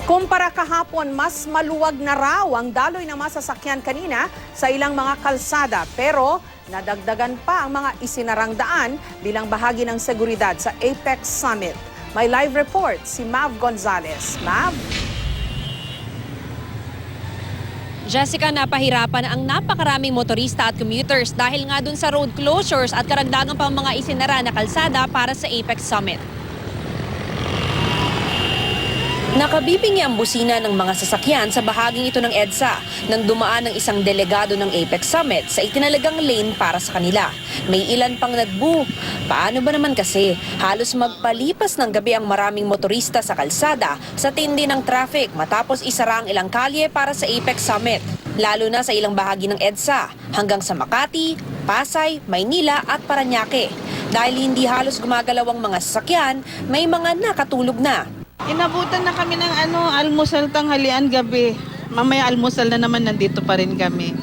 Kumpara kahapon, mas maluwag na raw ang daloy ng mga sasakyan kanina sa ilang mga kalsada. Pero nadagdagan pa ang mga isinarang daan bilang bahagi ng seguridad sa Apex Summit. May live report si Mav Gonzalez. Mav? Jessica, napahirapan ang napakaraming motorista at commuters dahil nga dun sa road closures at karagdagan pang mga isinara na kalsada para sa Apex Summit. Nakabibingi ang busina ng mga sasakyan sa bahaging ito ng EDSA nang dumaan ng isang delegado ng Apex Summit sa itinalagang lane para sa kanila. May ilan pang nagbu. Paano ba naman kasi? Halos magpalipas ng gabi ang maraming motorista sa kalsada sa tindi ng traffic matapos isara ang ilang kalye para sa Apex Summit. Lalo na sa ilang bahagi ng EDSA hanggang sa Makati, Pasay, Maynila at Parañaque. Dahil hindi halos gumagalaw ang mga sasakyan, may mga nakatulog na. Inabutan na kami ng almusal tanghalian gabi. Mamaya almusal na naman nandito pa rin kami.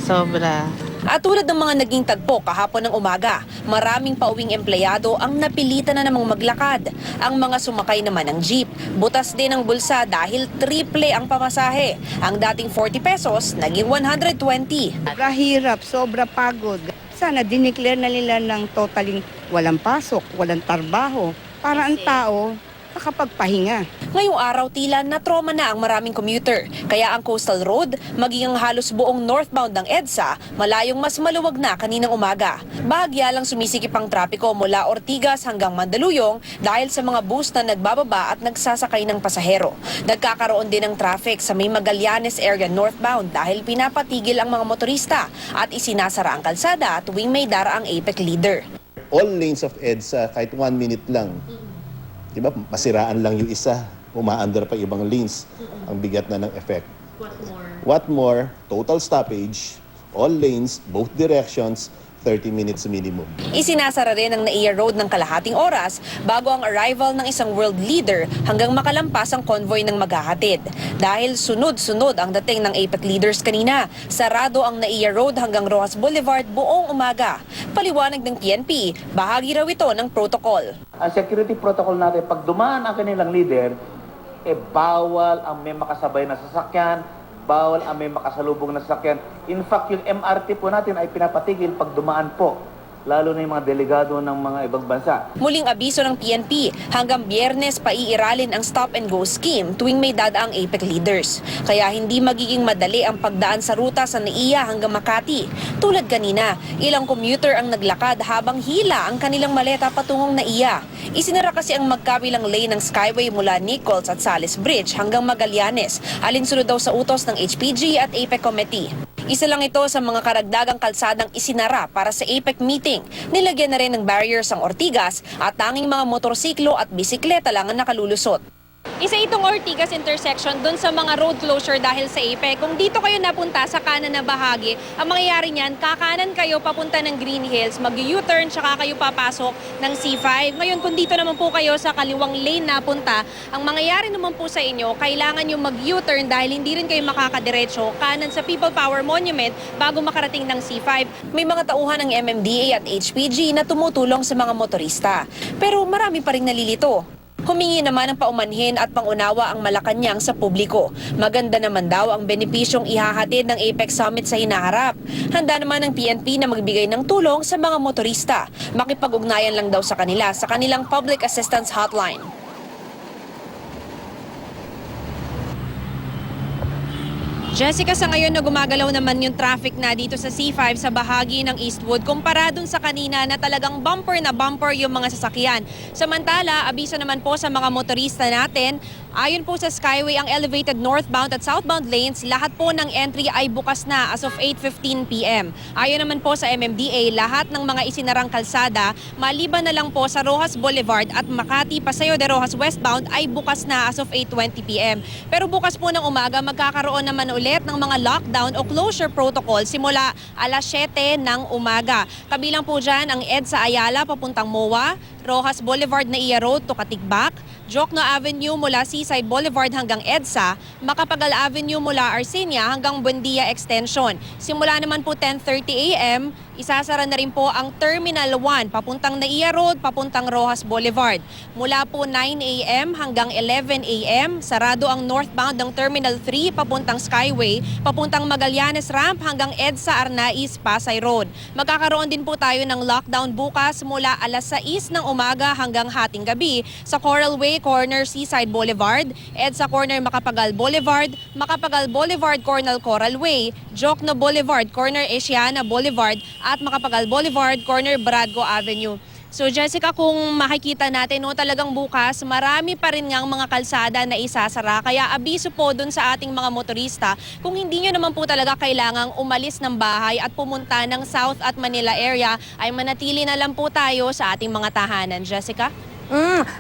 Sobra. At tulad ng mga naging tagpo kahapon ng umaga, maraming pauwing empleyado ang napilitan na namang maglakad. Ang mga sumakay naman ng jeep, butas din ang bulsa dahil triple ang pamasahe. Ang dating 40 pesos, naging 120. Sobra hirap, sobra pagod. Sana dineclare na nila ng totaling walang pasok, walang trabaho. Para ang tao, nakapagpahinga. Ngayong araw tila na trauma na ang maraming commuter. Kaya ang Coastal Road, maging ang halos buong northbound ng EDSA, malayong mas maluwag na kaninang umaga. Bahagya lang sumisikip ang trapiko mula Ortigas hanggang Mandaluyong dahil sa mga bus na nagbababa at nagsasakay ng pasahero. Nagkakaroon din ng traffic sa may Magallanes area northbound dahil pinapatigil ang mga motorista at isinasara ang kalsada tuwing may daraang APEC leader. All lanes of EDSA, kahit 1 minute lang, diba, masiraan lang yung isa, umaandar pa ibang lanes, ang bigat na ng effect. What more, total stoppage, all lanes, both directions, 30 minutes minimum. Isinasara rin ang NAIA Road ng kalahating oras bago ang arrival ng isang world leader hanggang makalampas ang convoy ng maghahatid. Dahil sunod-sunod ang dating ng APEC leaders kanina, sarado ang NAIA Road hanggang Rojas Boulevard buong umaga. Paliwanag ng PNP, bahagi raw ito ng protocol. Ang security protocol natin, pag dumaan ang kanilang leader, bawal ang may makasabay na sasakyan, bawal ang may makasalubong na sasakyan. In fact, yung MRT po natin ay pinapatigil pag dumaan po, lalo na yung mga delegado ng mga ibang bansa. Muling abiso ng PNP, hanggang Biyernes paiiralin ang stop-and-go scheme tuwing may dadaang APEC leaders. Kaya hindi magiging madali ang pagdaan sa ruta sa NAIA hanggang Makati. Tulad kanina, ilang commuter ang naglakad habang hila ang kanilang maleta patungong NAIA. Isinara kasi ang magkabilang lane ng Skyway mula Nichols at Sales Bridge hanggang Magallanes, alinsunod daw sa utos ng HPG at APEC Committee. Isa lang ito sa mga karagdagang kalsadang isinara para sa APEC meeting. Nilagyan na rin ng barriers ang Ortigas at tanging mga motorsiklo at bisikleta lang ang nakalulusot. Isa itong Ortigas intersection doon sa mga road closure dahil sa APEC. Kung dito kayo napunta sa kanan na bahagi, ang mangyayari niyan, kakanan kayo papunta ng Green Hills, mag-U-turn, tsaka kayo papasok ng C5. Ngayon, kung dito naman po kayo sa kaliwang lane napunta, ang mangyayari naman po sa inyo, kailangan yung mag-U-turn dahil hindi rin kayo makakadiretso kanan sa People Power Monument bago makarating ng C5. May mga tauhan ng MMDA at HPG na tumutulong sa mga motorista. Pero marami pa rin nalilito. Humingi naman ng paumanhin at pangunawa ang Malacanang sa publiko. Maganda naman daw ang benepisyong ihahatid ng Apex Summit sa hinaharap. Handa naman ng PNP na magbigay ng tulong sa mga motorista. Makipag-ugnayan lang daw sa kanila sa kanilang Public Assistance Hotline. Jessica, sa ngayon na gumagalaw naman yung traffic na dito sa C5 sa bahagi ng Eastwood kumpara dun sa kanina na talagang bumper na bumper yung mga sasakyan. Samantala, abiso naman po sa mga motorista natin, ayon po sa Skyway, ang elevated northbound at southbound lanes, lahat po ng entry ay bukas na as of 8:15 p.m. Ayon naman po sa MMDA, lahat ng mga isinarang kalsada, maliban na lang po sa Rojas Boulevard at Makati Paseo de Rojas westbound ay bukas na as of 8:20 p.m. Pero bukas po ng umaga, magkakaroon naman ulit ng mga lockdown o closure protocol simula alas 7 ng umaga. Kabilang po dyan ang EDSA Ayala papuntang MOA, Rojas Boulevard NAIA Road to Katigbak, Jokno Avenue mula Seaside Boulevard hanggang EDSA, Macapagal Avenue mula Arsenia hanggang Buendia Extension. Simula naman po 10:30 a.m., isasara na rin po ang Terminal 1 papuntang Naiya Road, papuntang Rojas Boulevard. Mula po 9 a.m. hanggang 11 a.m., sarado ang northbound ng Terminal 3 papuntang Skyway, papuntang Magallanes Ramp hanggang EDSA Arnaiz Pasay Road. Magkakaroon din po tayo ng lockdown bukas mula alas 6 ng umaga hanggang hating gabi sa Coral Way Corner Seaside Boulevard, EDSA Corner Macapagal Boulevard, Macapagal Boulevard Corner Coral Way, Jokno Boulevard Corner Asiana Boulevard at Macapagal Boulevard Corner Bradco Avenue. So Jessica, kung makikita natin, no, talagang bukas marami pa rin ngang mga kalsada na isasara. Kaya abiso po dun sa ating mga motorista, kung hindi nyo naman po talaga kailangang umalis ng bahay at pumunta ng South at Manila area, ay manatili na lang po tayo sa ating mga tahanan. Jessica?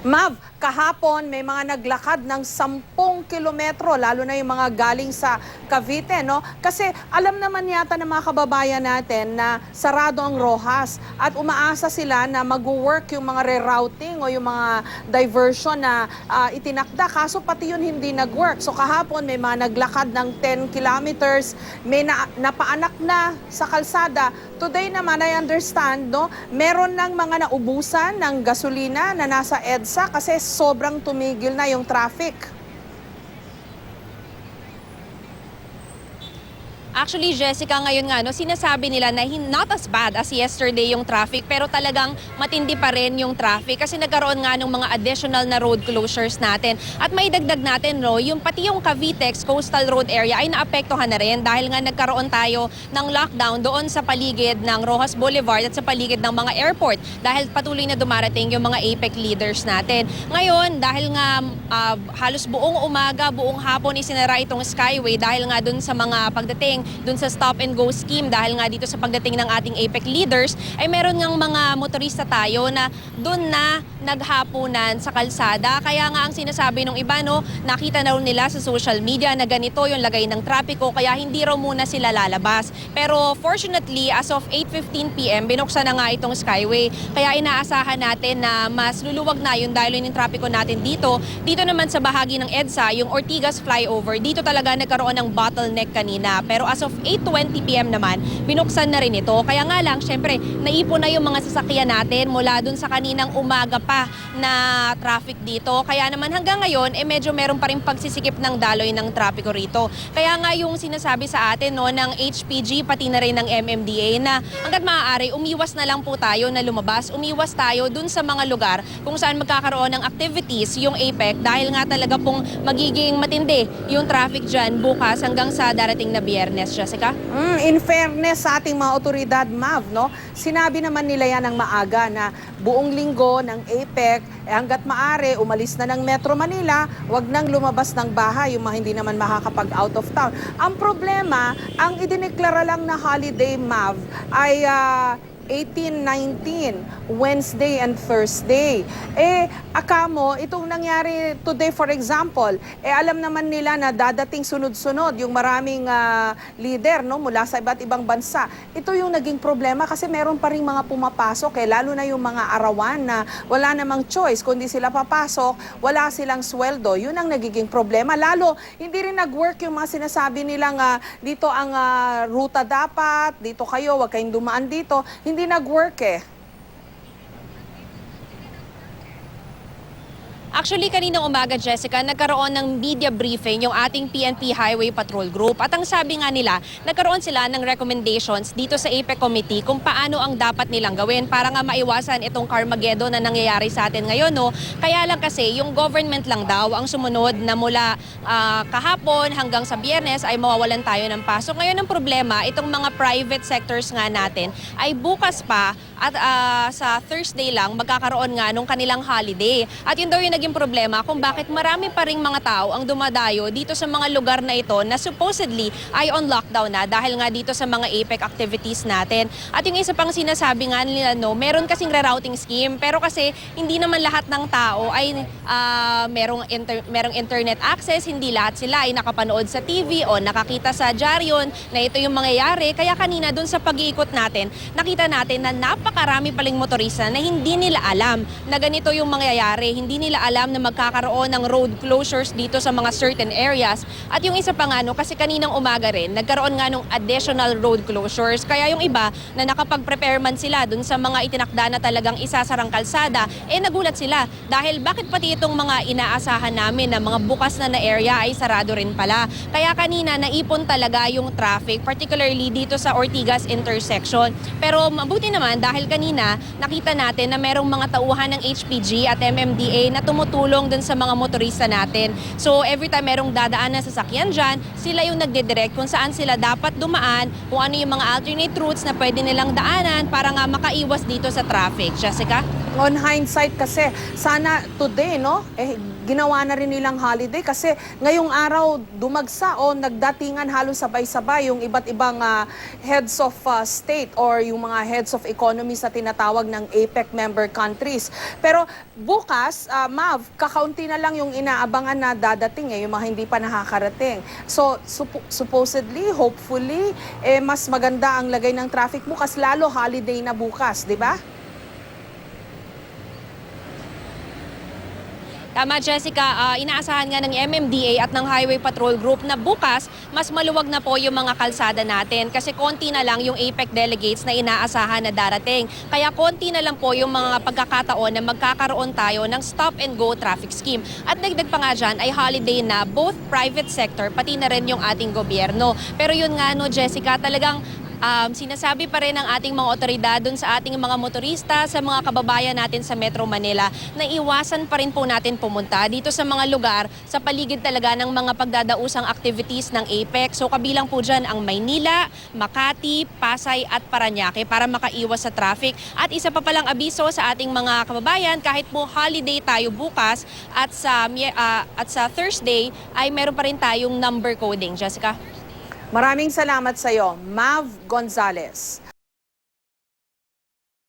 Mav, kahapon may mga naglakad ng 10 kilometro, lalo na yung mga galing sa Cavite, no? Kasi alam naman yata ng mga kababayan natin na sarado ang Rojas at umaasa sila na mag-work yung mga rerouting o yung mga diversion na itinakda. Kaso pati yun hindi nag-work. So kahapon may mga naglakad ng 10 kilometers, may napaanak na sa kalsada. Today naman, I understand, no, meron ng mga naubusan ng gasolina na nasa EDSA kasi sobrang tumigil na yung traffic. Actually, Jessica, ngayon nga, no, sinasabi nila na not as bad as yesterday yung traffic, pero talagang matindi pa rin yung traffic kasi nagkaroon nga ng mga additional na road closures natin. At may dagdag natin, no, yung pati yung Cavitex Coastal Road area ay naapektuhan na rin dahil nga nagkaroon tayo ng lockdown doon sa paligid ng Rojas Boulevard at sa paligid ng mga airport dahil patuloy na dumarating yung mga APEC leaders natin. Ngayon, dahil nga halos buong umaga, buong hapon isinara itong Skyway dahil nga doon sa mga pagdating dun sa stop and go scheme dahil nga dito sa pagdating ng ating APEC leaders ay meron ngang mga motorista tayo na dun na naghapunan sa kalsada. Kaya nga ang sinasabi ng iba, no, nakita na rin nila sa social media na ganito yung lagay ng trapiko kaya hindi raw muna sila lalabas. Pero fortunately, as of 8:15 p.m., binuksan na nga itong Skyway. Kaya inaasahan natin na mas luluwag na yung dahil yung trapiko natin dito. Dito naman sa bahagi ng EDSA, yung Ortigas flyover, dito talaga nagkaroon ng bottleneck kanina. Pero as of 8:20 p.m. naman, binuksan na rin ito. Kaya nga lang, syempre, naipon na yung mga sasakyan natin mula dun sa kaninang umaga pa na traffic dito. Kaya naman hanggang ngayon, medyo meron pa rin pagsisikip ng daloy ng trapiko rito. Kaya nga yung sinasabi sa atin, no, ng HPG, pati na rin ng MMDA na hanggat maaari, umiwas na lang po tayo na lumabas. Umiwas tayo dun sa mga lugar kung saan magkakaroon ng activities yung APEC dahil nga talaga pong magiging matindi yung traffic dyan bukas hanggang sa darating na Biyernes. Jessica? In fairness sa ating mga otoridad, Mav, no, sinabi naman nila yan ng maaga na buong linggo ng APEC, hanggat maaari, umalis na ng Metro Manila, wag nang lumabas ng bahay yung mga hindi naman makakapag out of town. Ang problema, ang idineklara lang na holiday, Mav, ay 18-19, Wednesday and Thursday. Akamo, itong nangyari today for example, alam naman nila na dadating sunod-sunod yung maraming leader, no, mula sa iba't ibang bansa. Ito yung naging problema kasi meron pa rin mga pumapasok, lalo na yung mga arawan na wala namang choice. Kundi sila papasok, wala silang sweldo. Yun ang nagiging problema. Lalo, hindi rin nag-work yung mga sinasabi nilang dito ang ruta dapat, dito kayo, wag kayong dumaan dito. Hindi nag-work Actually, kaninang umaga, Jessica, nagkaroon ng media briefing yung ating PNP Highway Patrol Group. At ang sabi nga nila, nagkaroon sila ng recommendations dito sa APEC Committee kung paano ang dapat nilang gawin para nga maiwasan itong Carmageddon na nangyayari sa atin ngayon. No? Kaya lang kasi, yung government lang daw ang sumunod na mula kahapon hanggang sa Biyernes ay mawawalan tayo ng pasok. Ngayon ang problema, itong mga private sectors nga natin ay bukas pa at sa Thursday lang magkakaroon nga nung kanilang holiday. At yun daw yung naging problema kung bakit marami pa ring mga tao ang dumadayo dito sa mga lugar na ito na supposedly ay on lockdown na dahil nga dito sa mga APEC activities natin. At yung isa pang sinasabi nga nila, no, meron kasing rerouting scheme pero kasi hindi naman lahat ng tao ay merong internet access, hindi lahat sila ay nakapanood sa TV o nakakita sa dyaryon na ito yung mangyayari. Kaya kanina dun sa pag-iikot natin, nakita natin na napakarami paling motorista na hindi nila alam na ganito yung mangyayari. Hindi nila alam alam na magkakaroon ng road closures dito sa mga certain areas. At yung isa pa nga, no, kasi kaninang umaga rin, nagkaroon nga ng additional road closures. Kaya yung iba na nakapag-prepare man sila dun sa mga itinakda na talagang isasarang kalsada, nagulat sila. Dahil bakit pati itong mga inaasahan namin na mga bukas na area ay sarado rin pala. Kaya kanina naipon talaga yung traffic, particularly dito sa Ortigas intersection. Pero mabuti naman dahil kanina nakita natin na merong mga tauhan ng HPG at MMDA na tumutulong dun sa mga motorista natin. So every time merong dadaan na sasakyan dyan, sila yung nagdidirect kung saan sila dapat dumaan, kung ano yung mga alternate routes na pwede nilang daanan para nga makaiwas dito sa traffic. Jessica? On hindsight kasi, sana today, no? Ginawa na rin nilang holiday kasi ngayong araw dumagsa o nagdatingan halos sabay-sabay yung iba't ibang heads of state or yung mga heads of economy sa tinatawag ng APEC member countries. Pero bukas, Mav, kakaunti na lang yung inaabangan na dadating, yung mga hindi pa nakakarating. So, supposedly, hopefully, mas maganda ang lagay ng traffic bukas, lalo holiday na bukas, di ba? Tama, Jessica. Inaasahan nga ng MMDA at ng Highway Patrol Group na bukas, mas maluwag na po yung mga kalsada natin kasi konti na lang yung APEC delegates na inaasahan na darating. Kaya konti na lang po yung mga pagkakataon na magkakaroon tayo ng stop-and-go traffic scheme. At dagdag pa nga dyan ay holiday na both private sector pati na rin yung ating gobyerno. Pero yun nga, no, Jessica, talagang sinasabi pa rin ng ating mga otoridad dun sa ating mga motorista, sa mga kababayan natin sa Metro Manila na iwasan pa rin po natin pumunta dito sa mga lugar sa paligid talaga ng mga pagdadausang activities ng APEC. So kabilang po dyan ang Maynila, Makati, Pasay at Parañaque para makaiwas sa traffic. At isa pa palang abiso sa ating mga kababayan, kahit po holiday tayo bukas at sa Thursday ay meron pa rin tayong number coding. Jessica? Maraming salamat sa iyo, Mav Gonzalez.